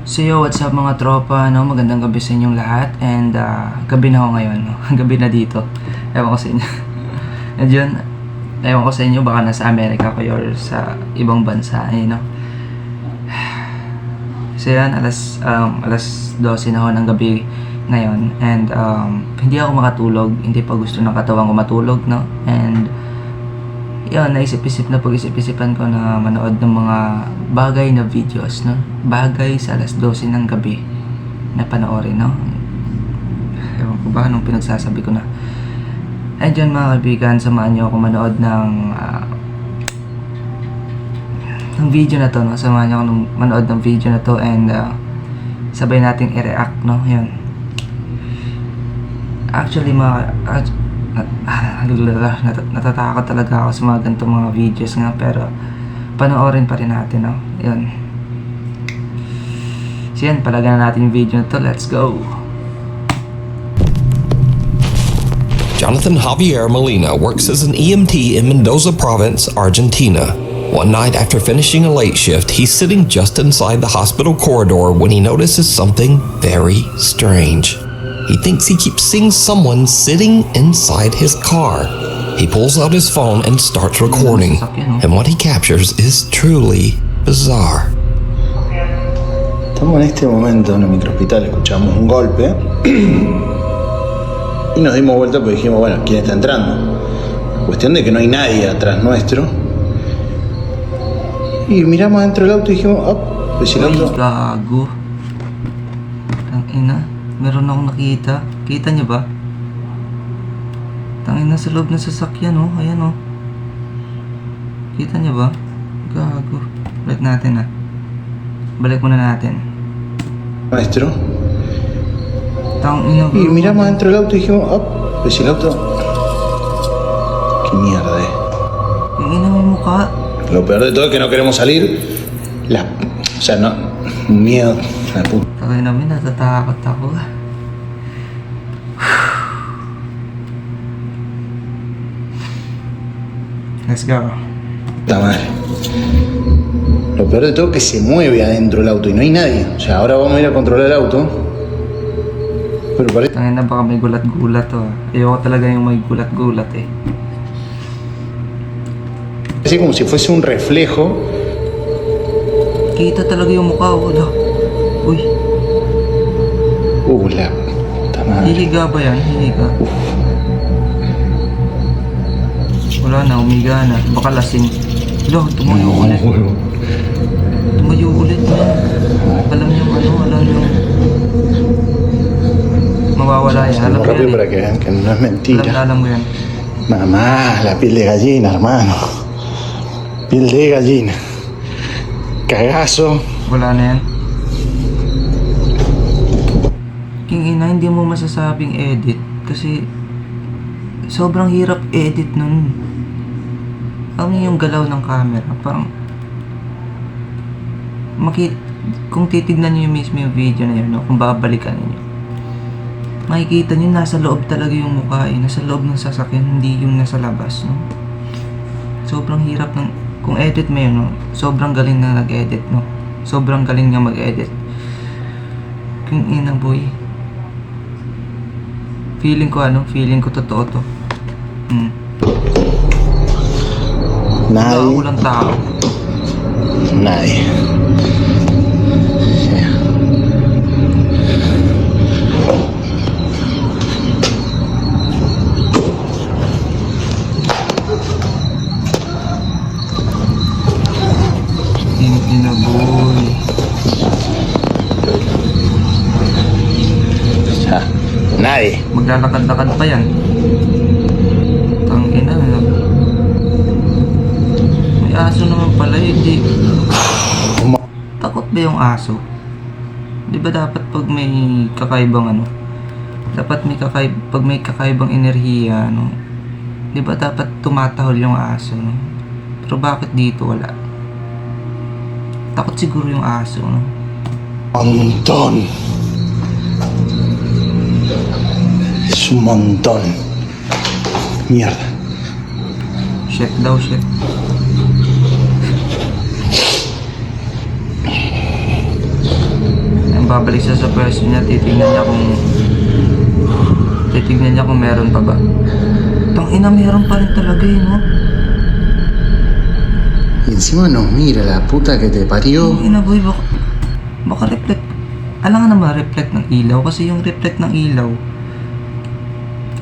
So yo, what's up mga tropa, no? Magandang gabi sa inyong lahat. And gabi na ako ngayon, no? Gabi na dito. Ewan ko sa inyo. And yun, ewan ko sa inyo, baka nasa Amerika kayo or sa ibang bansa, no? So yan, alas 12 na ako ng gabi ngayon. And hindi ako makatulog, hindi pa gusto ng katawan ko matulog, no? And yun, naisip-isip na pag-isip-isipan ko na manood ng mga bagay na videos, no? Bagay sa alas 12 ng gabi na panoorin, no? Ewan ko ba anong pinagsasabi ko na. And dyan mga kaibigan, samahan nyo ako manood ng video na to, no? Samahan nyo ako manood ng video na to and sabay nating i-react, no? Yun. Actually, natatakot talaga ako sa mga ganitong mga videos nga, pero panoorin pa rin natin, no? Yun. So yan, palagan na natin yung video na to. Let's go! Jonathan Javier Molina works as an EMT in Mendoza Province, Argentina. One night after finishing a late shift, he's sitting just inside the hospital corridor when he notices something very strange. He thinks he keeps seeing someone sitting inside his car. He pulls out his phone and starts recording, and what he captures is truly bizarre. Estamos en este momento en el microhospital, escuchamos un golpe y nos dimos vuelta porque dijimos, bueno, ¿quién está entrando? Cuestión de que no hay nadie atrás nuestro. Y miramos dentro del auto y dijimos, oh, pues el auto... Gago. Tangina. Meron akong nakita. Kita niyo ba? Tangina sa loob ng sasakyan, oh. Ayan, oh. Kita niyo ba? Gago. Balik natin, ah. Balik muna natin. Nuestro. Tangina. Y miramos dentro del auto y dijimos, oh, pues el auto... ¿Qué mierda es? Tangina may mukha. Lo peor de todo es que no queremos salir. O sea, no... Miedo. La puta. Tangina namin, natatakot ako. Let's go. Puta madre. Lo peor de todo es que se mueve adentro el auto y no hay nadie. O sea, ahora vamos a ir a controlar el auto. Pero parece Tangina, baka may gulat-gulat, oh. Ayoko talaga yung may gulat-gulat, eh. como si fuese un reflejo. Kita talaga yung mukha, wala. Uy, La puta madre. hihiga ba yan? Hihiga. Wala na, umiga na. Baka lasing. Lo, tumayo ulit. Tumayo ulit na. Alam niyo alam niyo. Mawawala yan. Alam Muy mo rápido yan, para que vean que no es mentira. alam mo yan. Mamá, la piel de gallina, hermano. Piel de gallina. Cagazo. Wala na yan. King ina, hindi mo masasabing edit kasi sobrang hirap edit nun. Alam niyo yung galaw ng camera, parang kung titignan niyo mismo yung video na yun, no? Kung babalikan niyo, makikita niyo nasa loob talaga yung mukha, eh. Nasa loob ng sasakyan, hindi yung nasa labas, no? Sobrang hirap ng kung edit mo yun, no? Sobrang galing na nag-edit, no? Sobrang galing niya mag-edit. King ina boy. Feeling ko totoo to. Nadie. Walang tao. Nadie. Hindi na boy. Nadie. Maglalakad-lakad pa yan. Tangina. May aso naman pala, hindi. Takot ba yung aso? Di ba dapat pag may kakaibang dapat pag may kakaibang enerhiya, di ba dapat tumatahol yung aso, no? Pero bakit dito wala? Takot siguro yung aso, no? Un montón. Es un montón. Mierda. Shit daw, shit. babalik siya sa pwesto niya, titignan niya kung meron pa ba. Tangina, meron pa rin talaga eh, no? Y encima nos mira la puta que te parió. Tangina boy, baka reflect. Alam nga naman reflect ng ilaw, kasi yung reflect ng ilaw,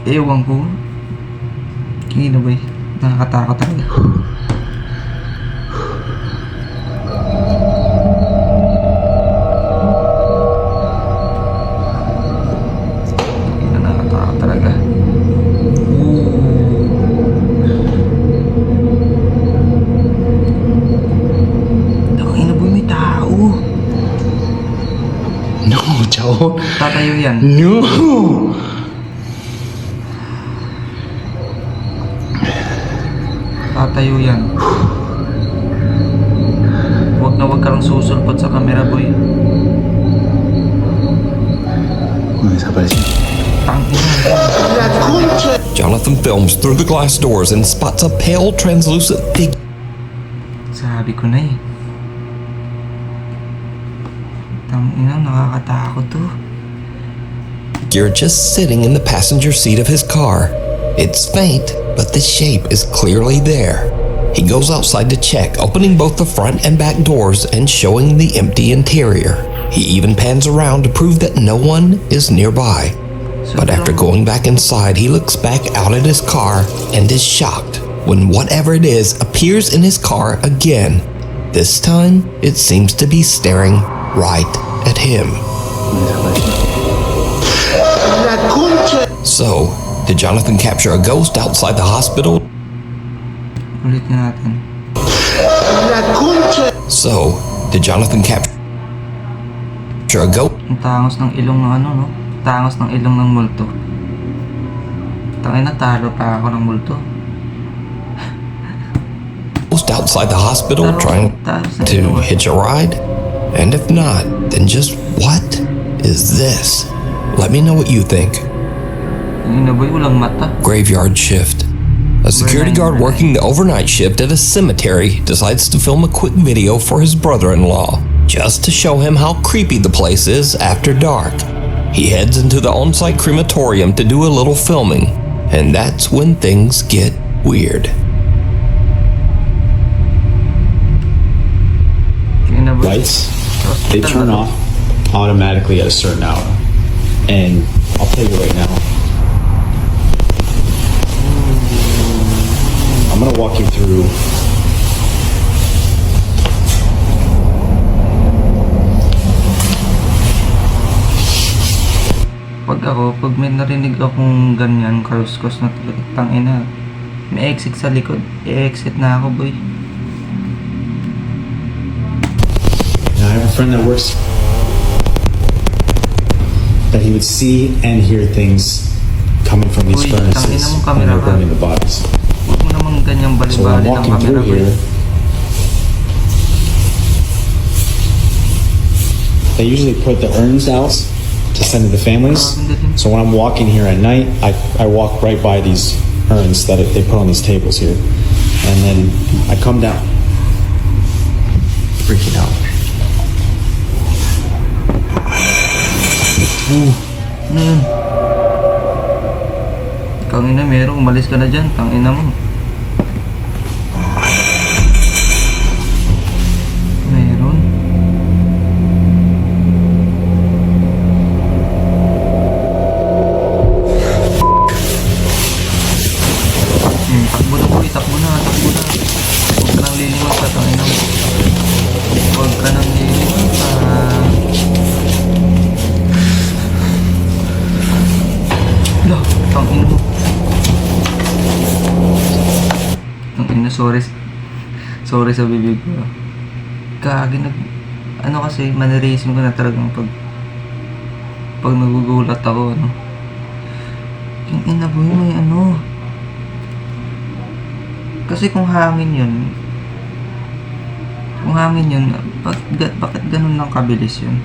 ewan ko. Tangina boy, nakakatakot talaga. Nakakatakot talaga. Tangina boy, may tao. No, chabón. Tatayo yan. No. Tatayo yan. Huwag ka lang susulpot sa camera boy. Desapareció. Tangina. Jonathan films through the glass doors and spots a pale, translucent figure Sabi ko na eh. Tangina, nakakatakot to. just sitting in the passenger seat of his car. It's faint, but the shape is clearly there. He goes outside to check, opening both the front and back doors and showing the empty interior. He even pans around to prove that no one is nearby. But after going back inside, he looks back out at his car and is shocked when whatever it is appears in his car again. This time, it seems to be staring right at him. So, did Jonathan capture a ghost outside the hospital? Ulitin natin. So, did Jonathan capture a ghost Ang tangos ng ilong ng ano, no? Tangos ng ilong ng multo. Tangina, talo pa ako ng multo. outside the hospital trying to hitch a ride? And if not, then just what is this? Let me know what you think. Tangina boy, walang mata. Graveyard shift. A security guard working the overnight shift at a cemetery decides to film a quick video for his brother-in-law, just to show him how creepy the place is after dark. He heads into the on-site crematorium to do a little filming, and that's when things get weird. Lights, they turn off automatically at a certain hour. And I'll tell you right now, I'm gonna walk you through Pag may narinig akong ganyan, kaluskos na talaga, tangina, may exit sa likod, i-exit na ako boy. I have a friend that works that he would see and hear things coming from these Uy, furnaces tangina mong when camera they're ka. burning the bodies. Huwag mo namang ganyang So when I'm bali-bali ng walking camera through boy. here, they usually put the urns out to send to the families. So when I'm walking here at night, I walk right by these urns that they put on these tables here. And then I come down. Freaking out. Ano yun? Tangina, meron, umalis ka na dyan, tangina mo. Meron. Takbo na boy, takbo na. Huwag ka nang liliwan pa, tangina mo. Huwag ka nang liliwan pa. Lah, tangina mo. Tangina, sorry sa bibig ko. Kagi ano kasi, mannerism ko na talagang pag nagugulat ako, ano. Yung ina boy, may ano. Kasi kung hangin yun, bakit ganun lang kabilis yun?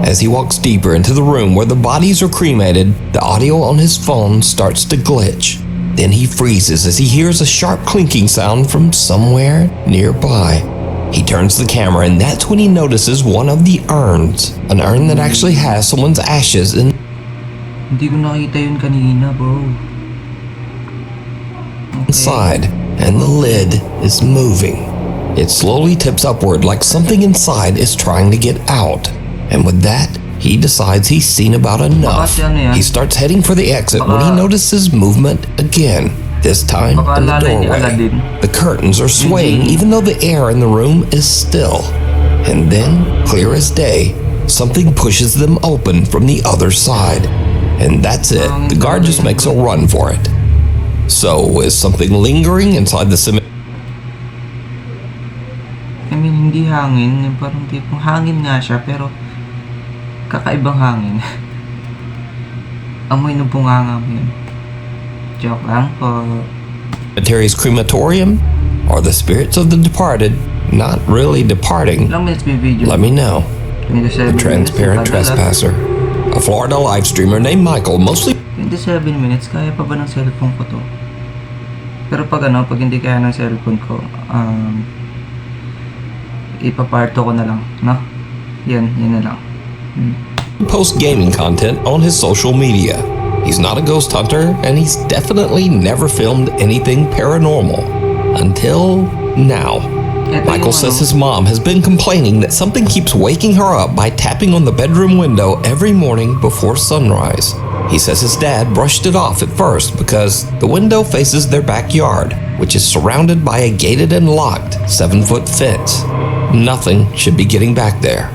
As he walks deeper into the room where the bodies are cremated, the audio on his phone starts to glitch. Then he freezes as he hears a sharp clinking sound from somewhere nearby. He turns the camera and that's when he notices one of the urns. An urn that actually has someone's ashes in Hindi ko nakita yun kanina, bro. inside, and the lid is moving. It slowly tips upward like something inside is trying to get out. And with that, he decides he's seen about enough. He starts heading for the exit when he notices movement again. This time in the doorway. The curtains are swaying even though the air in the room is still. And then, clear as day, something pushes them open from the other side. And that's it. The guard just makes a run for it. So, is something lingering inside the cemetery? I mean, hindi hangin. Yung parang tipong hangin nga siya, pero kakaibang hangin. Amoy ng bunganga mo yun. Joke lang po. Cemetery's crematorium? Or the spirits of the departed not really departing? Ilang minutes may video? Let me know. 27 The transparent minutes, trespasser. A Florida live streamer named Michael, mostly 27 minutes, kaya pa ba ng cellphone ko to? Pero pag hindi kaya ng cellphone ko, ipaparto ko na lang, no? Yun na lang. posts gaming content on his social media. He's not a ghost hunter, and he's definitely never filmed anything paranormal. Until now. Michael says his mom has been complaining that something keeps waking her up by tapping on the bedroom window every morning before sunrise. He says his dad brushed it off at first because the window faces their backyard, which is surrounded by a gated and locked 7-foot fence. Nothing should be getting back there.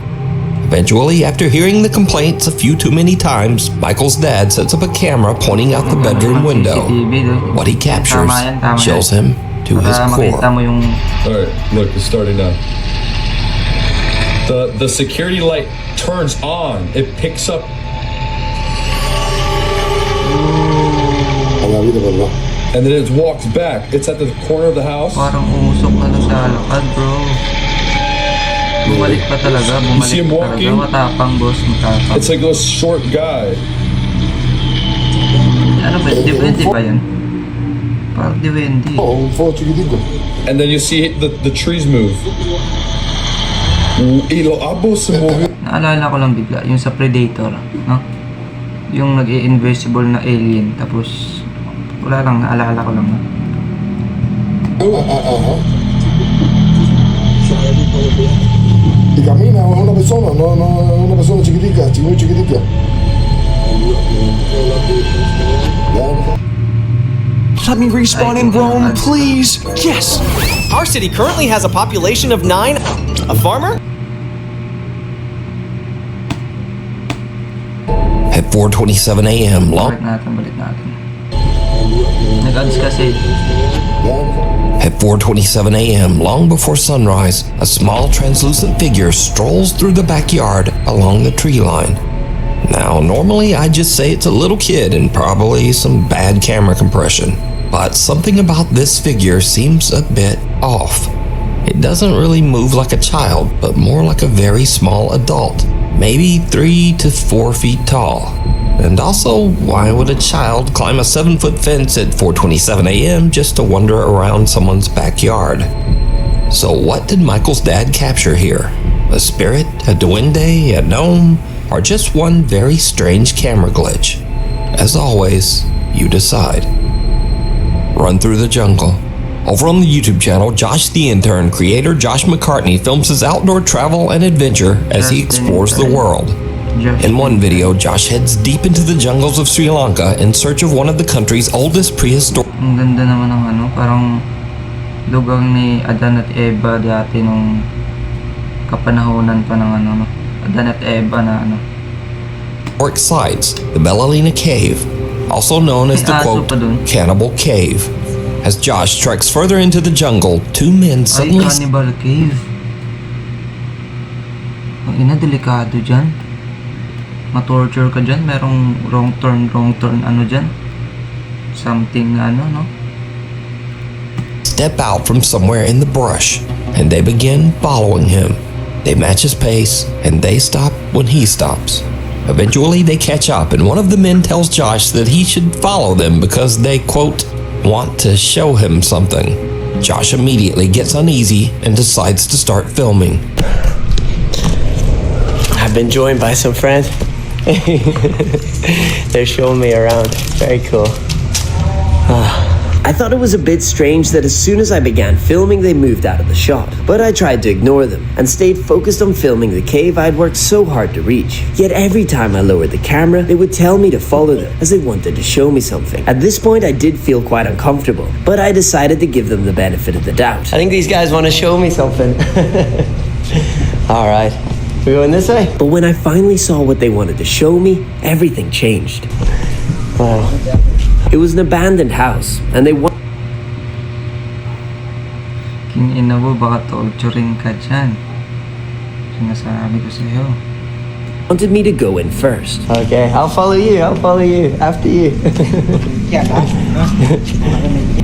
Eventually, after hearing the complaints a few too many times, Michael's dad sets up a camera pointing out the bedroom window. What he captures chills him to his core. Alright, look, it's starting now. The security light turns on. It picks up. And then it walks back. It's at the corner of the house. Parang umusok na naglalakad, bro. Bumalik pa talaga, You see him walking? Matapang, boss, matapang. It's like a short guy. Ano ba, Divendi ba yun? Parang Divendi. And then you see the trees move. Naalala ko lang bigla, yung sa Predator, no? Yung nag-i-invisible na alien, tapos wala lang, naalala ko lang. Y camina, es una persona, no es una persona chiquitica, muy chiquitica. Let me respawn in Rome, please. Yes. Our city currently has a population of 9. A farmer? At 4:27 a.m., Balik natin. Nag-ads kasi. At 4:27 a.m., long before sunrise, a small translucent figure strolls through the backyard along the tree line. Now, normally I'd just say it's a little kid and probably some bad camera compression. But something about this figure seems a bit off. It doesn't really move like a child, but more like a very small adult, maybe 3 to 4 feet tall. And also, why would a child climb a 7-foot fence at 4:27 a.m. just to wander around someone's backyard? So what did Michael's dad capture here? A spirit, a duende, a gnome, or just one very strange camera glitch? As always, you decide. Run through the jungle. Over on the YouTube channel, Josh the Intern creator Josh McCartney films his outdoor travel and adventure as he explores the world. In one video, Josh heads deep into the jungles of Sri Lanka in search of one of the country's oldest prehistoric. Ang ganda naman ng parang lugar ni Adan at Eva dati nung kapanahonan pa ng Adan at Eva na sites, the Bellalina Cave, also known as the quote, Cannibal Cave. As Josh treks further into the jungle, two men suddenly... Ay, Cannibal Cave. Ang ina, delikado dyan. Ma-torture ka dyan, merong wrong turn dyan. Something no? Step out from somewhere in the brush, and they begin following him. They match his pace, and they stop when he stops. Eventually, they catch up, and one of the men tells Josh that he should follow them because they, quote, want to show him something. Josh immediately gets uneasy and decides to start filming. I've been joined by some friends. They're showing me around. Very cool. I thought it was a bit strange that as soon as I began filming, they moved out of the shot. But I tried to ignore them and stayed focused on filming the cave I'd worked so hard to reach. Yet every time I lowered the camera, they would tell me to follow them as they wanted to show me something. At this point, I did feel quite uncomfortable, but I decided to give them the benefit of the doubt. I think these guys want to show me something. All right. We're going this way? But when I finally saw what they wanted to show me, everything changed. Wow. It was an abandoned house, and they King ina mo, baka torturing ka dyan. Sinasabi ko sa'yo. wanted me to go in first. Okay, I'll follow you after you.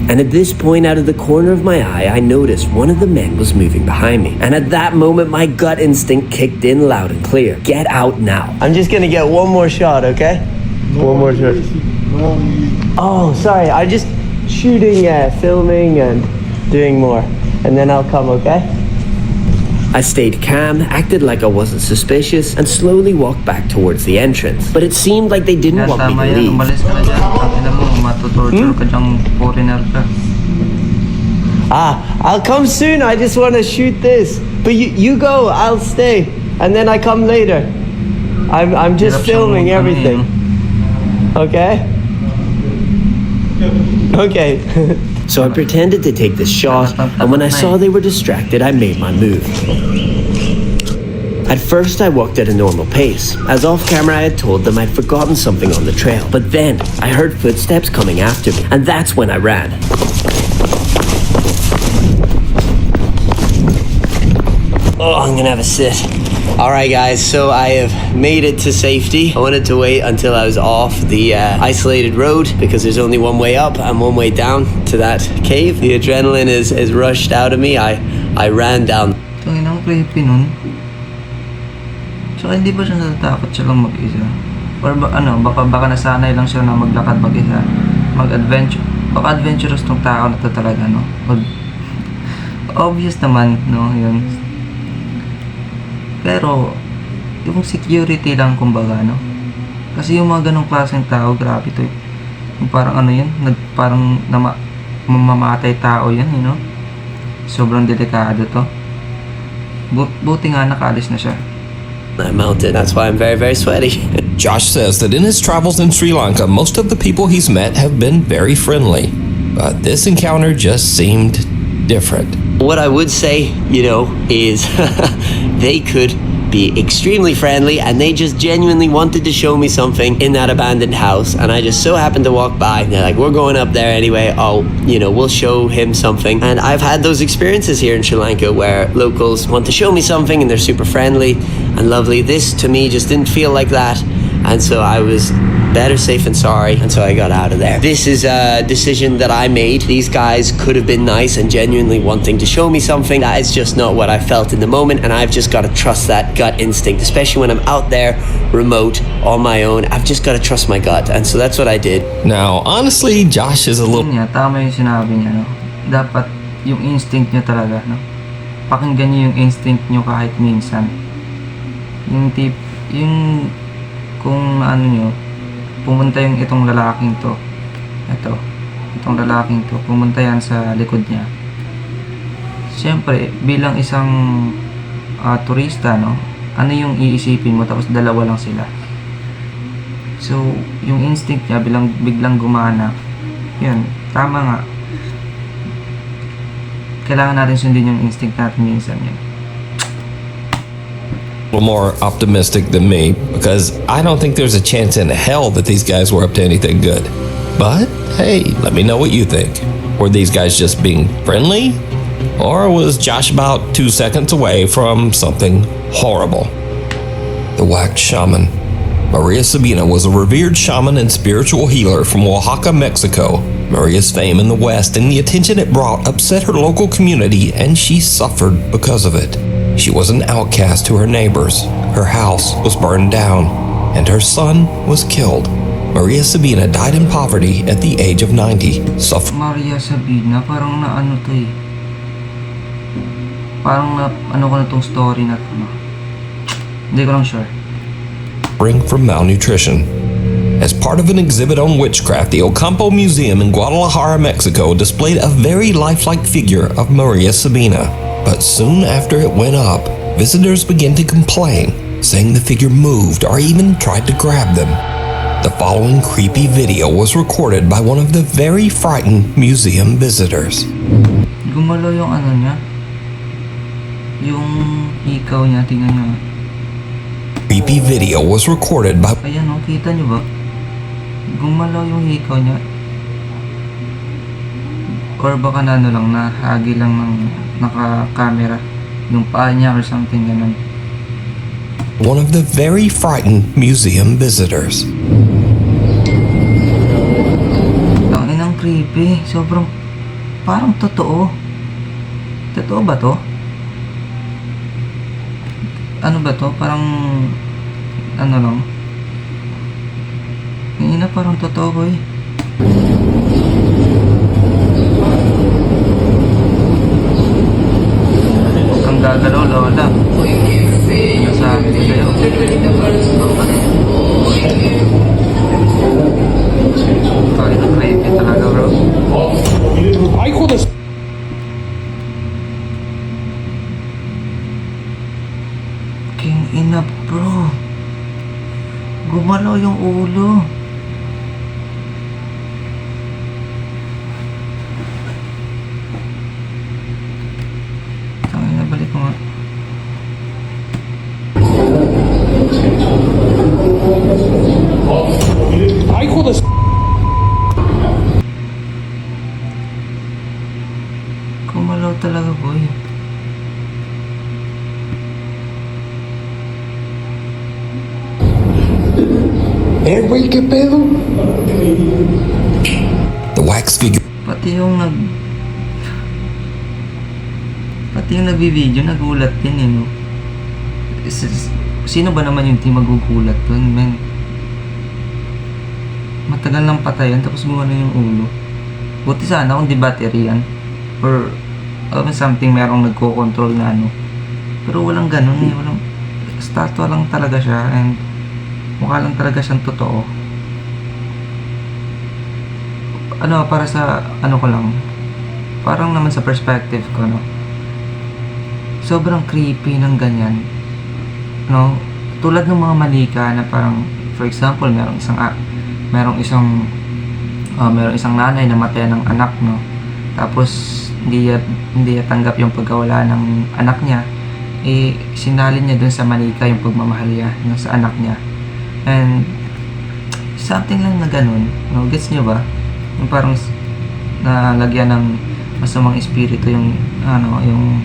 And at this point, out of the corner of my eye, I noticed one of the men was moving behind me. And at that moment, my gut instinct kicked in loud and clear. Get out now. I'm just gonna get one more shot, okay? One more shot. Oh, sorry, I'm just shooting, filming, and doing more. And then I'll come, okay? I stayed calm, acted like I wasn't suspicious, and slowly walked back towards the entrance. But it seemed like they didn't want me to leave. Umalis ka na dyan. Ina mo, matutorture ka dyang foreigner ka. I'll come soon. I just want to shoot this. But you go, I'll stay. And then I come later. I'm just filming everything. Okay? Okay. So I pretended to take this shot, and when I saw they were distracted, I made my move. At first, I walked at a normal pace, as off camera I had told them I'd forgotten something on the trail. But then, I heard footsteps coming after me, and that's when I ran. Oh, I'm gonna have a sit. Alright guys, so I have made it to safety. I wanted to wait until I was off the isolated road because there's only one way up and one way down to that cave. The adrenaline is rushed out of me. I ran down. Tangin ang creepy nun. So hindi ba siya natatakot siya lang mag-isa? Or baka nasanay lang siya na maglakad mag-isa, mag-adventure. Baka adventurous tong tao na to talaga, no? Obvious naman, no, yun. Pero, yung security lang kumbaga, no? Kasi yung mga ganong klaseng tao, grabe to. Yung parang yun, parang mamamatay tao yan, you know? Sobrang delikado to. Buti nga nakaalis na siya. I melted, that's why I'm very, very sweaty. Josh says that in his travels in Sri Lanka, most of the people he's met have been very friendly. But this encounter just seemed different. What I would say, is they could be extremely friendly and they just genuinely wanted to show me something in that abandoned house, and I just so happened to walk by and they're like, we're going up there anyway, we'll show him something. And I've had those experiences here in Sri Lanka where locals want to show me something and they're super friendly and lovely. This to me just didn't feel like that, and so I was better safe than sorry, and so I got out of there. This is a decision that I made. These guys could have been nice and genuinely wanting to show me something. That is just not what I felt in the moment, and I've just got to trust that gut instinct, especially when I'm out there remote on my own. I've just got to trust my gut, and so that's what I did. Now, honestly, Josh is a little... Tama yung sinabi niya, no? Dapat yung instinct nyo talaga, no? Pakinggan nyo yung instinct nyo kahit minsan. Yung kung nyo, pumunta yung itong lalaking to. Itong lalaking to, pumunta yan sa likod niya. Siyempre, bilang isang turista, no? Ano yung iisipin mo, tapos dalawa lang sila. So, yung instinct niya biglang gumana. Yun, tama nga. Kailangan natin sundin yung instinct natin minsan yun. More optimistic than me because I don't think there's a chance in hell that these guys were up to anything good. But hey, let me know what you think. Were these guys just being friendly? Or was Josh about 2 seconds away from something horrible? The wax shaman. Maria Sabina was a revered shaman and spiritual healer from Oaxaca, Mexico. Maria's fame in the West and the attention it brought upset her local community, and she suffered because of it. She was an outcast to her neighbors. Her house was burned down, and her son was killed. Maria Sabina died in poverty at the age of 90. Maria Sabina, parang naano to eh. Parang ano ko na tong story na to, no? Hindi ko lang sure. From malnutrition. As part of an exhibit on witchcraft, the Ocampo Museum in Guadalajara, Mexico displayed a very lifelike figure of Maria Sabina. But soon after it went up, visitors began to complain, saying the figure moved or even tried to grab them. The following creepy video was recorded by one of the very frightened museum visitors. Gumalaw yung ano niya. Yung ikaw niya, tingnan niyo. Creepy video was recorded by... Ayan o, kita niyo ba? Gumalaw yung hikaw niya. Or baka na ano lang, nahagi lang ng naka-camera. Yung paa niya or something ganun. One of the very frightened museum visitors. Ang inang creepy. Sobrang, parang totoo. Totoo ba to? Ano ba to? Parang, ano lang. Yung ina parang totoo ko eh. Huwag kang gagalaw, Lola. Nasabi ko sa'yo. Ay, creepy talaga, bro. Ay, joder. King ina, bro. Gumalaw yung ulo. Tangina, balik ko nga. Ay, joder. Gumalaw talaga, boy. Güey, ¿qué pedo? The wax figure Pati yung nagbi-video, nagulat din eh, no? Sino ba naman yung team magugulat dun, men? Matagal nang patayan, tapos gumano yung ulo. Buti sana kung di battery yan. Or, something merong nagko-control na ano. Pero walang ganun eh, walang... Statwa lang talaga siya, and mukha lang talaga siyang totoo. Ano, para sa, ano ko lang, parang naman sa perspective ko, no? Sobrang creepy ng ganyan. No? Tulad ng mga manika na parang, for example, merong isang nanay na matay ng anak, no? Tapos, hindi niya tanggap yung pagkawala ng anak niya. Eh, sinalin niya dun sa manika yung pagmamahal niya, no, sa anak niya. And something lang na ganun, no? Gets nyo ba? Yung parang nalagyan ng masamang espiritu yung yung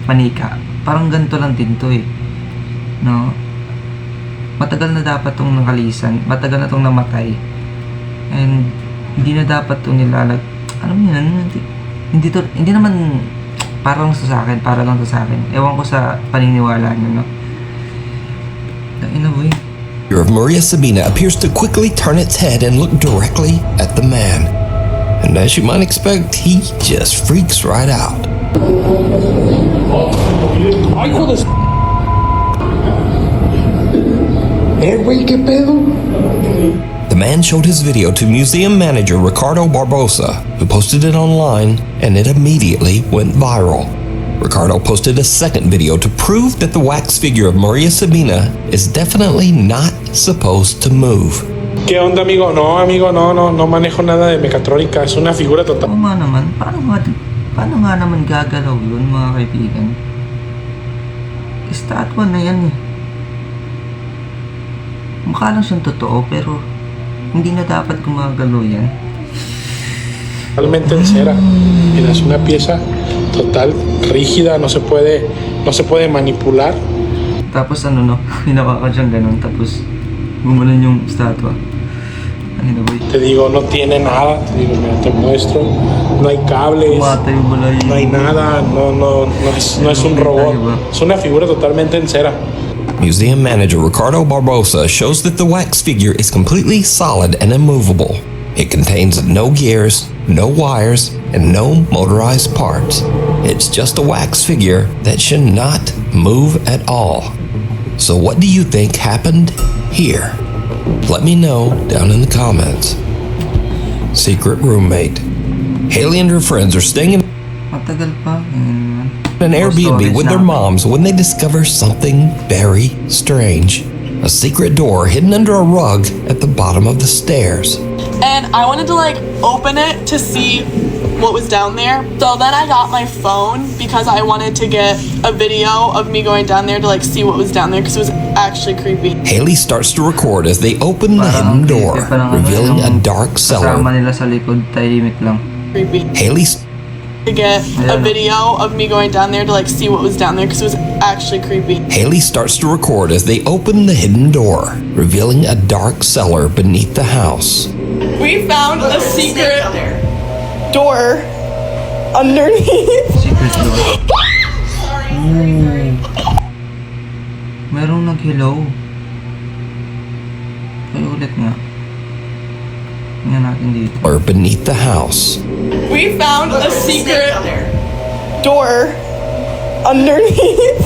manika. Parang ganito lang din to eh, no? Matagal na dapat tong nakalisan, matagal na tong namatay, and hindi na dapat tong alam niyo yan, hindi naman para lang sa akin, ewan ko sa paniniwala niyo, no? In a way, figure of Maria Sabina appears to quickly turn its head and look directly at the man. And as you might expect, he just freaks right out. Ay, joder. Güey, ¿qué pedo? The man showed his video to museum manager Ricardo Barbosa, who posted it online, and it immediately went viral. Ricardo posted a second video to prove that the wax figure of Maria Sabina is definitely not supposed to move. ¿Qué onda, amigo? No, no manejo nada de mecatrónica. Es una figura total. oo nga naman, paano nga naman gagalaw yun, mga kaibigan? Estatwa na yan eh. Mukha lang siyang totoo, pero hindi na dapat gumagalaw yan. Totalmente en cera. Mira, es una pieza total, rígida, no se puede manipular. Tapos ano, no, hinawa ka siyang ganun, tapos gumanon yung statwa. Ano na, boy? Te digo, no tiene nada. Te digo, mira, te muestro. No hay cables. Umatay mo lang No hay nada. No es un robot. Es una figura totalmente en cera. Museum manager Ricardo Barbosa shows that the wax figure is completely solid and immovable. It contains no gears, no wires, and no motorized parts. It's just a wax figure that should not move at all. So what do you think happened here? Let me know down in the comments. Secret roommate. Haley and her friends are staying in Matagal pa. an Airbnb with their moms when they discover something very strange. A secret door hidden under a rug at the bottom of the stairs. And I wanted to like open it to see what was down there. So then I got my phone because I wanted to get a video of me going down there to like see what was down there because it was actually creepy. Haley starts to record as they open the hidden door, revealing a dark cellar. Kasama nila sa likod, tahimik lang. Creepy. Haley To get a video of me going down there to like see what was down there because it was actually creepy. Haley starts to record as they open the hidden door, revealing a dark cellar beneath the house. We found a secret door underneath. Secret door. Merong nag-hello. Ay, ulit nga. Tingnan natin dito. Or beneath the house. We found a secret door underneath.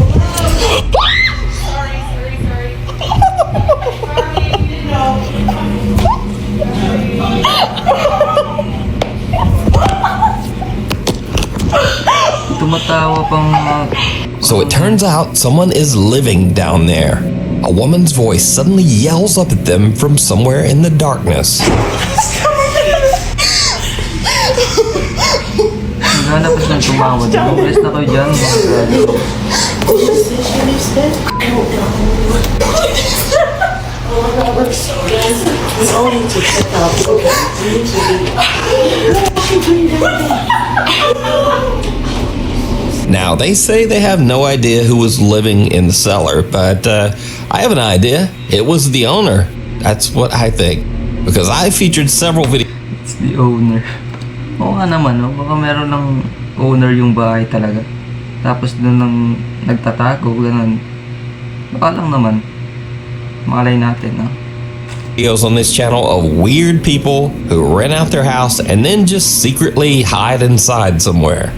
Tumatawa pang So it turns out someone is living down there. A woman's voice suddenly yells up at them from somewhere in the darkness. Naghanap pa silang tumawad. Umalis na kayo dyan. Now, they say they have no idea who was living in the cellar, but I have an idea. It was the owner. That's what I think. Because I featured several videos. It's the owner. Oo nga naman, no? Baka meron ng owner yung bahay talaga. Tapos doon nang nagtatago, ganun. Baka lang naman. Malay natin, no? Videos on this channel of weird people who rent out their house and then just secretly hide inside somewhere.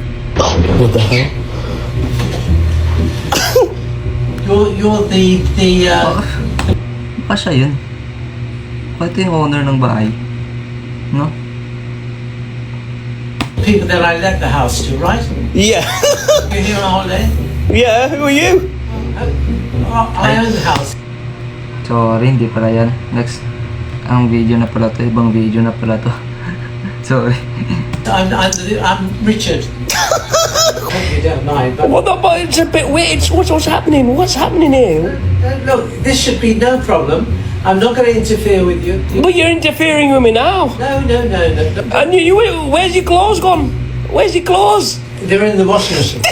What the hell? You're the Baka siya yun. Baka ito yung owner ng bahay. No? people that I let the house to, right? Yeah. You're here on holiday? Yeah, who are you? I own the house. Sorry, hindi pala yan. Next, ang video na pala to. Ibang video na pala to. Sorry. I'm Richard. Hope you don't mind, but What about it's a bit weird. What's happening? What's happening here? look, this should be no problem. I'm not going to interfere with you. But you're interfering with me now. No. And where's your clothes gone? Where's your clothes? They're in the washing machine.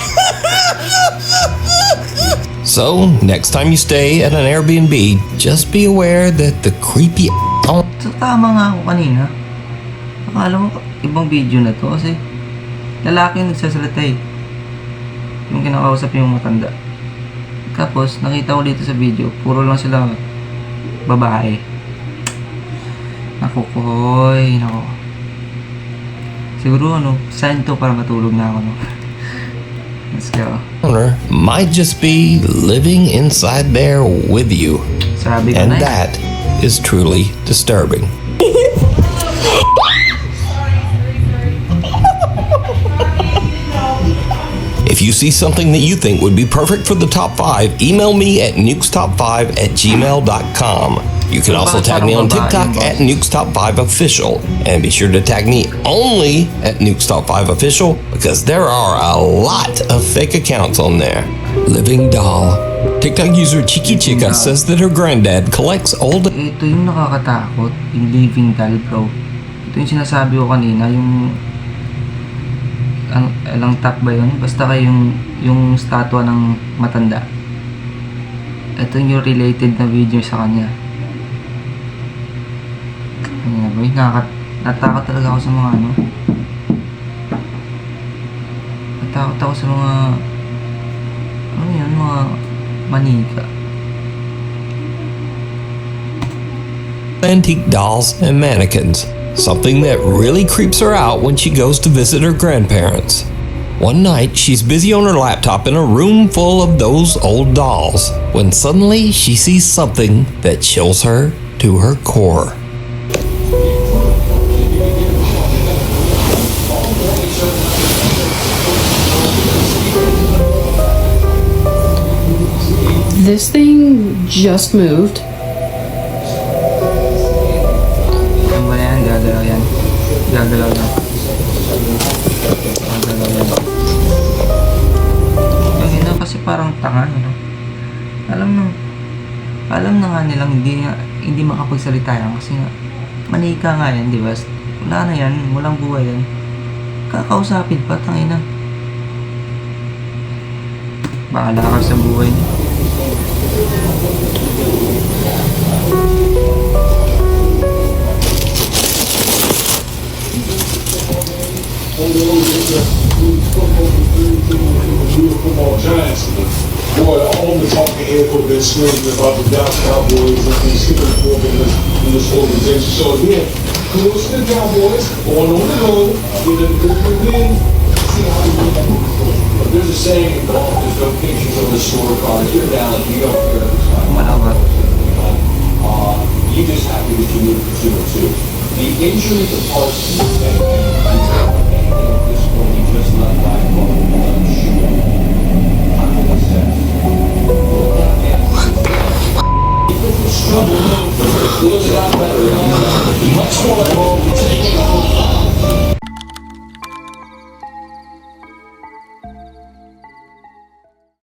So, next time you stay at an Airbnb, just be aware that the creepy So, tama nga ako kanina. Akala mo, ibang video na to kasi lalaki yung nagsasalita eh. Yung kinakausap yung matanda. Tapos, nakita ko dito sa video, puro lang sila babae. Naku, Koy. Naku. Siguro, sign to para matulog na ako, no? Let's go. owner might just be living inside there with you. Sabi ko And na eh. that is truly disturbing. If you see something that you think would be perfect for the top 5, email me at nukestop5@gmail.com. You can also tag me on TikTok at nukestop5official. And be sure to tag me only at nukestop5official because there are a lot of fake accounts on there. Living doll. TikTok user Chiki Chica says that her granddad collects old. Ito yung nakakatakot, yung living doll, bro. Ito yung sinasabi ko kanina, yung lang top ba yun? Basta kayo yung statwa ng matanda. Ito yung related na video sa kanya. Ano na boy? Natakot talaga ako sa mga natakot ako sa mga mga manika. Antique dolls and mannequins. something that really creeps her out when she goes to visit her grandparents. One night, she's busy on her laptop in a room full of those old dolls, when suddenly she sees something that chills her to her core. This thing just moved. Ano ba yan? Gagalaw yan. Gagalaw yan. Gagalaw yan. Yung ina kasi parang tanga, no? Alam na nga nilang hindi makapagsalita yan kasi nga manika nga yan, di ba? Wala na yan, walang buhay yan. Kakausapin pa, tangina. Bahala ka sa buhay niya. Football giants. Boy, all the talking heads have been screaming about the Dallas Cowboys and the skipping fork in this organization. So again, kudos to the Cowboys going on the road, getting a good win. See how we do. There's a saying in golf, there's no pictures on the scorecard. You're Dallas, you don't care at the time. You just happy that you moved to 2-2. The injury to Parsons and at this point, he just let that go. Much more